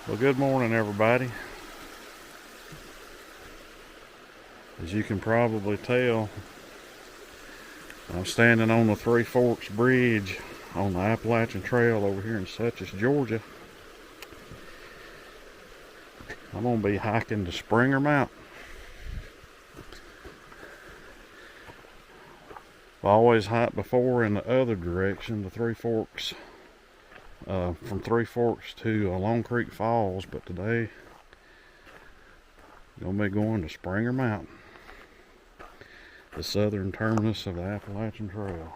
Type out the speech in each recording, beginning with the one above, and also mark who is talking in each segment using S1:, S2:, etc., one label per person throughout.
S1: Well, good morning, everybody. As you can probably tell, I'm standing on the Three Forks Bridge on the Appalachian Trail over here in Suches, Georgia. I'm going to be hiking to Springer Mountain. I've always hiked before in the other direction, the Three Forks, from Three Forks to Long Creek Falls, but today I'm going to be going to Springer Mountain, the southern terminus of the Appalachian Trail.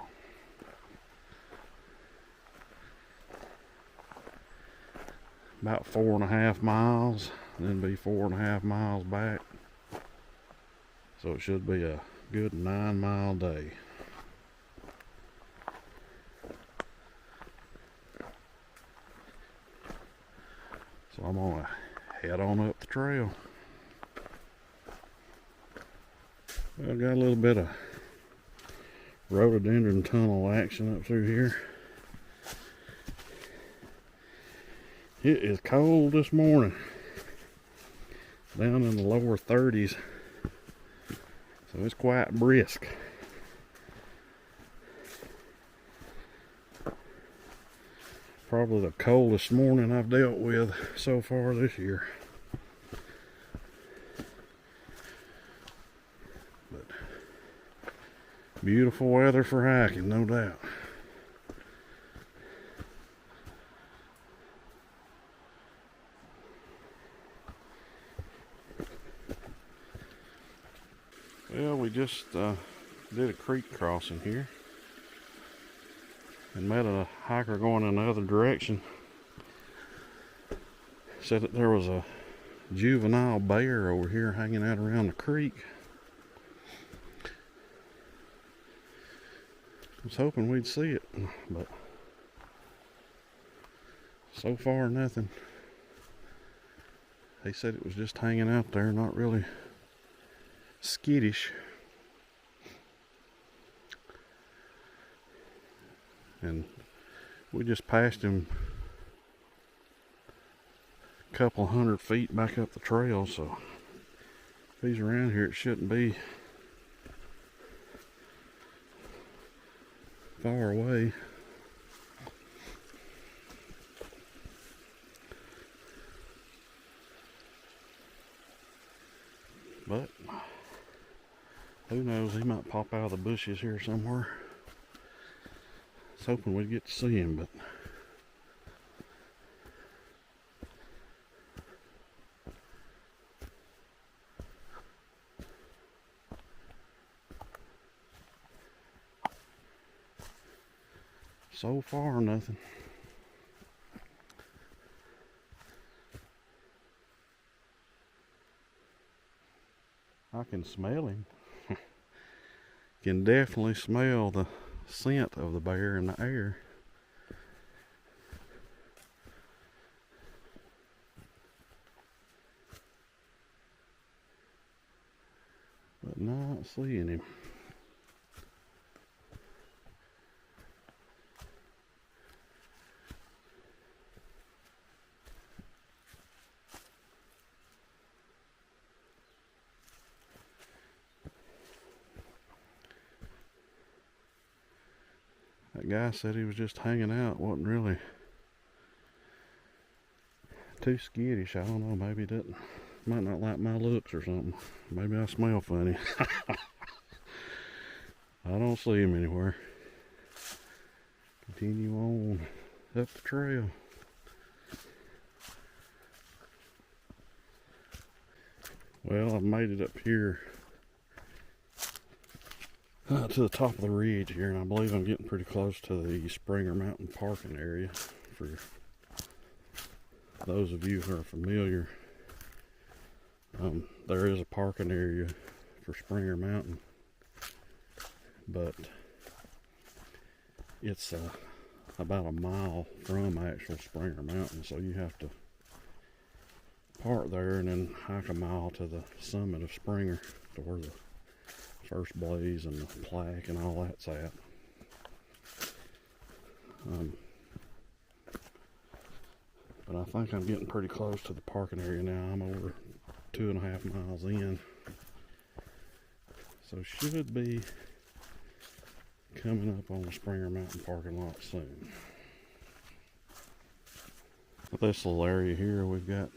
S1: About 4.5 miles, then be 4.5 miles back. So it should be a good 9-mile day. So I'm gonna head on up the trail. Well, I got a little bit of rhododendron tunnel action up through here. It is cold this morning, down in the lower 30s, so it's quite brisk. Probably the coldest morning I've dealt with so far this year. But beautiful weather for hiking, no doubt. Well, we just did a creek crossing here and met a hiker going in the other direction. Said that there was a juvenile bear over here hanging out around the creek. I was hoping we'd see it, but so far nothing. He said it was just hanging out there, not really skittish. And we just passed him a couple 100 feet back up the trail, so if he's around here, it shouldn't be far away. But who knows, he might pop out of the bushes here somewhere. I was hoping we'd get to see him, but so far nothing. I can smell him. Can definitely smell the scent of the bear in the air. But not seeing him. That guy said he was just hanging out, wasn't really too skittish. I don't know, maybe he might not like my looks or something. Maybe I smell funny. I don't see him anywhere. Continue on up the trail. Well, I've made it up here to the top of the ridge here, and I believe I'm getting pretty close to the Springer Mountain parking area. For those of you who are familiar, there is a parking area for Springer Mountain, but it's about a mile from actual Springer Mountain, so you have to park there and then hike a mile to the summit of Springer, to where the first blaze and the plaque and all that's at. But I think I'm getting pretty close to the parking area now. I'm over 2.5 miles in. So should be coming up on the Springer Mountain parking lot soon. This little area here, we've got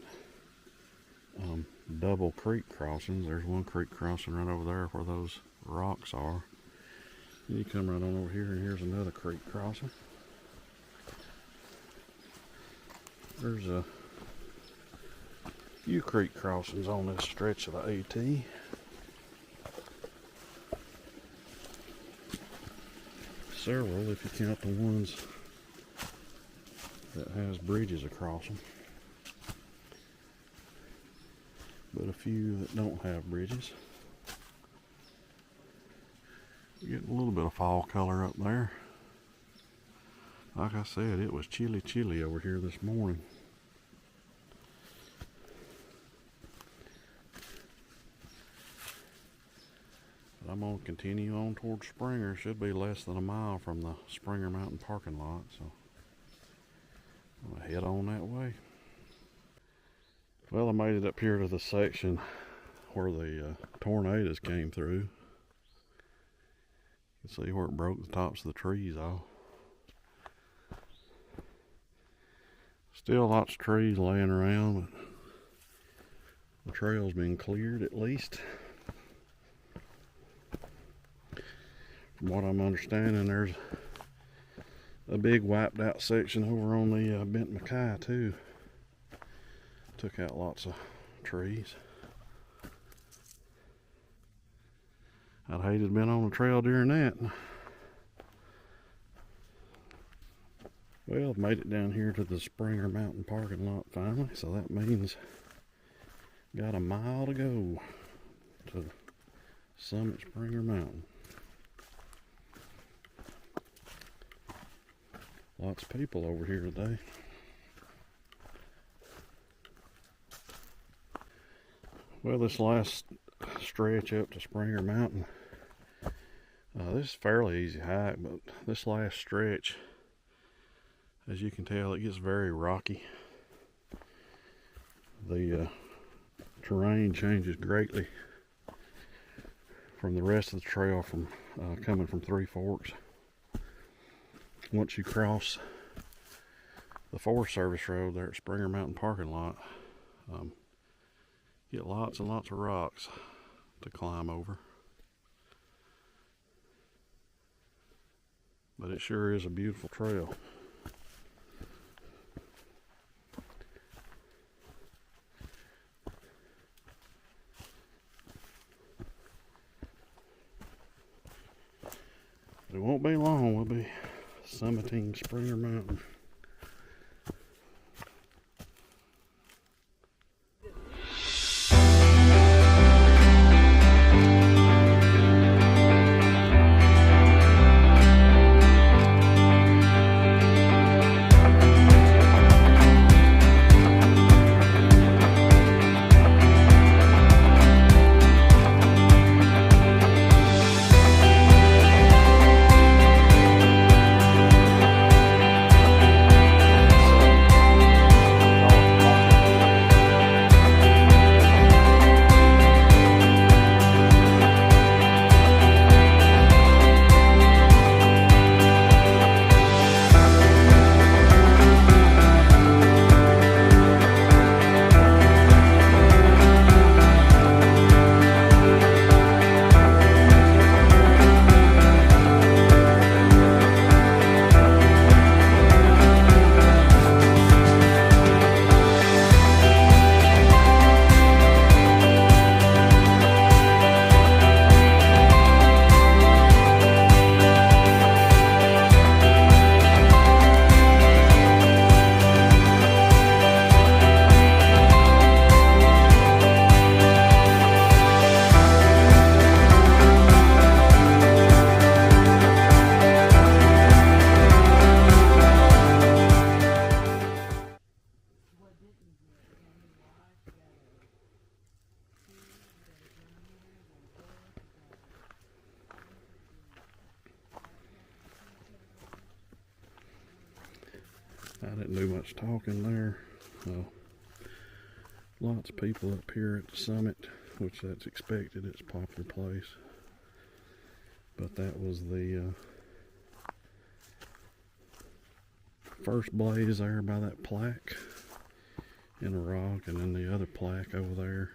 S1: double creek crossings. There's one creek crossing right over there where those rocks are. And you come right on over here, and here's another creek crossing. There's a few creek crossings on this stretch of the AT. Several, if you count the ones that has bridges across them. But a few that don't have bridges. You're getting a little bit of fall color up there. Like I said, it was chilly over here this morning. But I'm going to continue on towards Springer. Should be less than a mile from the Springer Mountain parking lot, so I'm going to head on that way. Well, I made it up here to the section where the tornadoes came through. You can see where it broke the tops of the trees off. Still lots of trees laying around, but the trail's been cleared at least. From what I'm understanding, there's a big wiped out section over on the Bent Mackay too. Took out lots of trees. I'd hate to have been on the trail during that. Well, I've made it down here to the Springer Mountain parking lot finally, so that means got a mile to go to the summit Springer Mountain. Lots of people over here today. Well, this last stretch up to Springer Mountain, this is fairly easy hike, but this last stretch, as you can tell, it gets very rocky. The terrain changes greatly from the rest of the trail from coming from Three Forks. Once you cross the Forest Service Road there at Springer Mountain parking lot, get lots and lots of rocks to climb over. But it sure is a beautiful trail. It won't be long, we'll be summiting Springer Mountain. I didn't do much talking there. Lots of people up here at the summit, which that's expected. It's a popular place. But that was the first blaze there by that plaque in a rock, and then the other plaque over there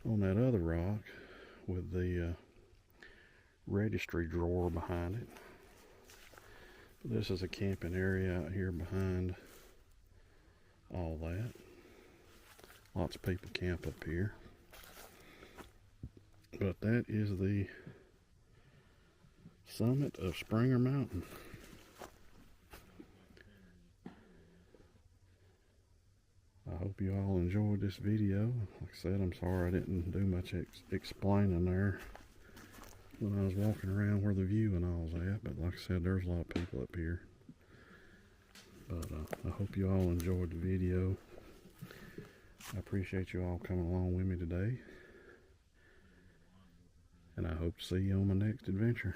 S1: on that other rock with the registry drawer behind it. This is a camping area out here behind all that. Lots of people camp up here. But that is the summit of Springer Mountain. I hope you all enjoyed this video. Like I said, I'm sorry I didn't do much explaining there when I was walking around where the view and all was at. But like I said, there's a lot of people up here. But I hope you all enjoyed the video. I appreciate you all coming along with me today. And I hope to see you on my next adventure.